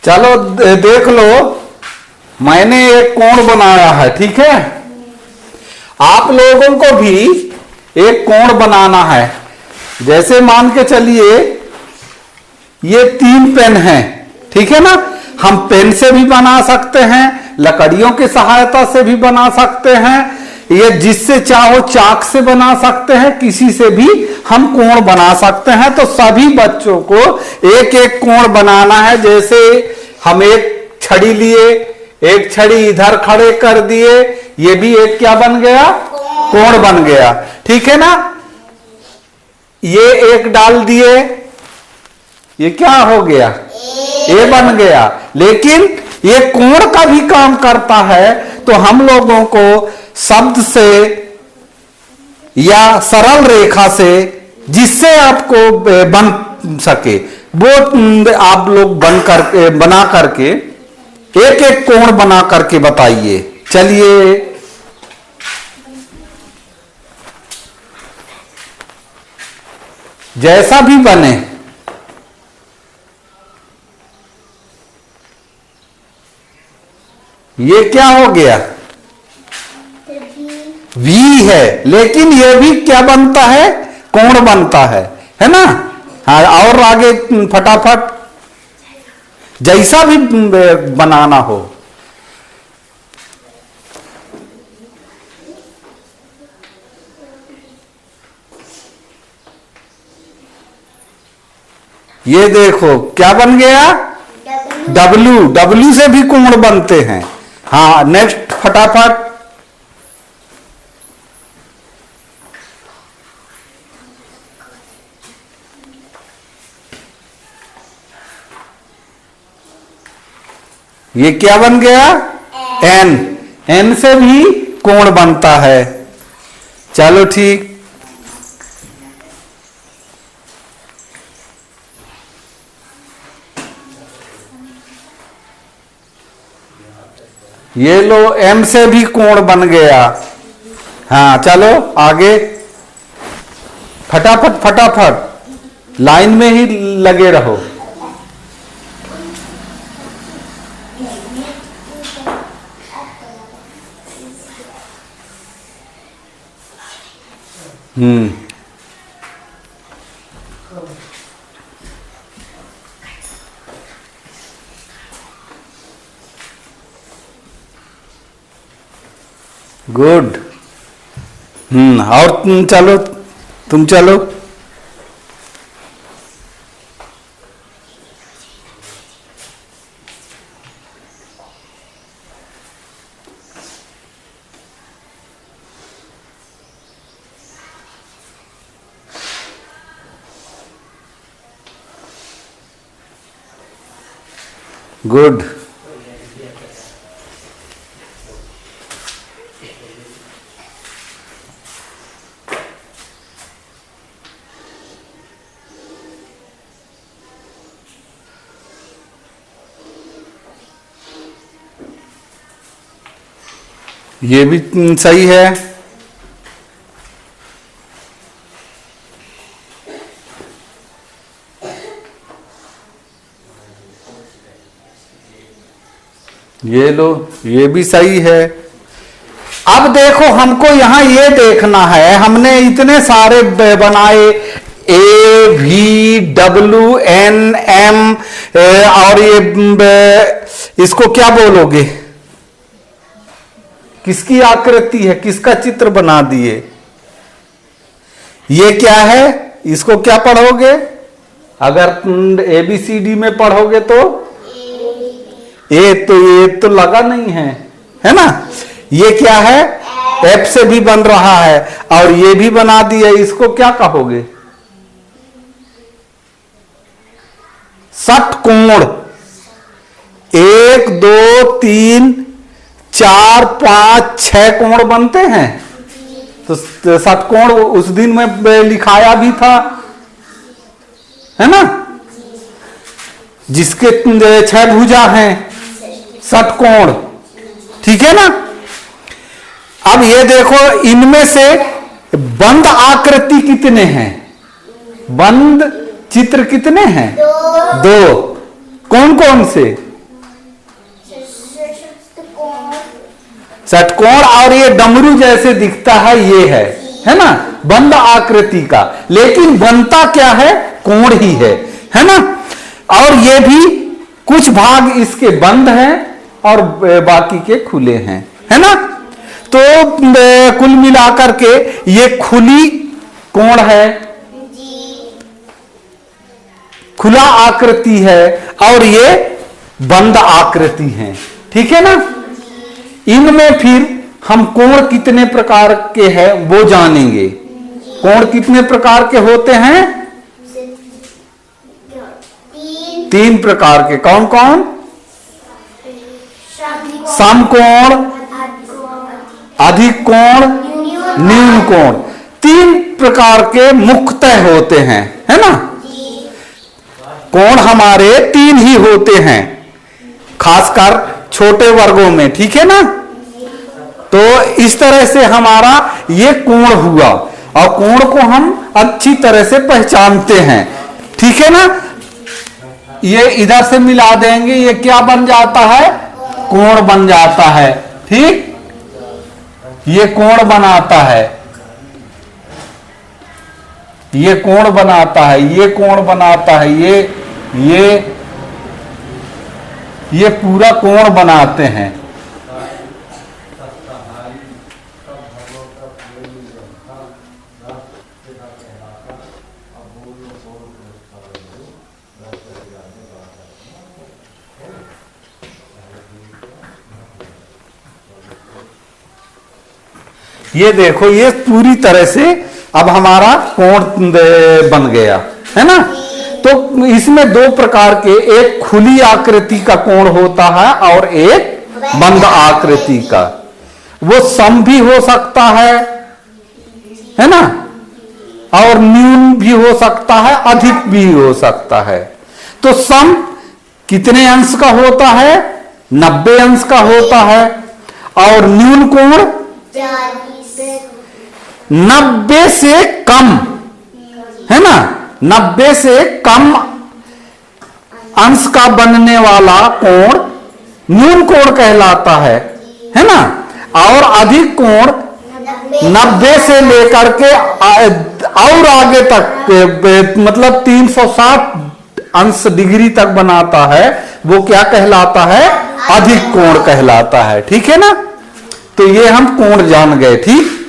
चलो देख लो, मैंने एक कोण बनाया है, ठीक है। आप लोगों को भी एक कोण बनाना है। जैसे मान के चलिए ये 3 पेन हैं, ठीक है ना। हम पेन से भी बना सकते हैं, लकड़ियों की सहायता से भी बना सकते हैं, ये जिससे चाहो चाक से बना सकते हैं, किसी से भी हम कोण बना सकते हैं। तो सभी बच्चों को एक एक कोण बनाना है। जैसे हम एक छड़ी लिए, एक छड़ी इधर खड़े कर दिए, ये भी एक क्या बन गया, कोण बन गया, ठीक है ना। ये एक डाल दिए, ये क्या हो गया, ए बन गया। लेकिन ये कोण का भी काम करता है, तो हम लोगों को शब्द से या सरल रेखा से जिससे आपको बन सके वो आप लोग बना करके एक एक कोण बना करके बताइए। चलिए जैसा भी बने। ये क्या हो गया, वी है, लेकिन ये भी क्या बनता है, कोण बनता है ना। हाँ, और आगे फटाफट जैसा भी बनाना हो। ये देखो क्या बन गया, डब्लू। डब्लू से भी कोण बनते हैं। हाँ, नेक्स्ट फटाफट। ये क्या बन गया, एन। एन से भी कोण बनता है। चलो ठीक। ये लो, एम से भी कोण बन गया। हाँ चलो आगे, फटाफट फटाफट लाइन में ही लगे रहो। गुड। और चलो, तुम चलो। गुड। ये भी सही है। ये लो, ये भी सही है। अब देखो, हमको यहां ये देखना है, हमने इतने सारे बनाए, A V W N M, और ये इसको क्या बोलोगे, किसकी आकृति है, किसका चित्र बना दिए। ये क्या है, इसको क्या पढ़ोगे, अगर ABCD में पढ़ोगे तो ये तो लगा नहीं है ना। ये क्या है, F से भी बन रहा है, और ये भी बना दिया, इसको क्या कहोगे, षटकोण। 1 2 3 4 5 6 कोण बनते हैं। तो षटकोण उस दिन में लिखाया भी था, है ना, जिसके 6 भुजा हैं, षटकोण, ठीक है ना। अब ये देखो, इनमें से बंद आकृति कितने हैं, बंद चित्र कितने हैं, 2। कौन कौन से, षटकोण, और ये डमरू जैसे दिखता है, ये है ना, बंद आकृति का, लेकिन बनता क्या है, कोण ही है ना। और ये भी कुछ भाग इसके बंद हैं और बाकी के खुले हैं, है ना। तो कुल मिलाकर के ये खुली कोण है, खुला आकृति है, और ये बंद आकृति है, ठीक है ना। इनमें फिर हम कोण कितने प्रकार के हैं वो जानेंगे। कोण कितने प्रकार के होते हैं, 3 प्रकार के। कौन कौन, समकोण, अधिक कोण, न्यून कोण, 3 प्रकार के मुख्यतः होते हैं, है ना। कोण हमारे 3 ही होते हैं, खासकर छोटे वर्गों में, ठीक है ना। तो इस तरह से हमारा ये कोण हुआ, और कोण को हम अच्छी तरह से पहचानते हैं, ठीक है ना। ये इधर से मिला देंगे, ये क्या बन जाता है, कोण बन जाता है, ठीक। ये कोण बनाता है, ये कोण बनाता है, ये कोण बनाता है, ये पूरा कोण बनाते हैं। ये देखो, ये पूरी तरह से अब हमारा कोण बन गया, है ना। तो इसमें 2 प्रकार के, एक खुली आकृति का कोण होता है और एक बंद आकृति का। वो सम भी हो सकता है ना, और न्यून भी हो सकता है, अधिक भी हो सकता है। तो सम कितने अंश का होता है, 90 अंश का होता है, और न्यून कोण 90 से कम, है ना, 90 से कम अंश का बनने वाला कोण न्यून कोण कहलाता है ना। और अधिक कोण 90 से लेकर के और आगे तक, मतलब 360 अंश डिग्री तक बनाता है, वो क्या कहलाता है, अधिक कोण कहलाता है, ठीक है ना। तो ये हम कोण जान गए, ठीक।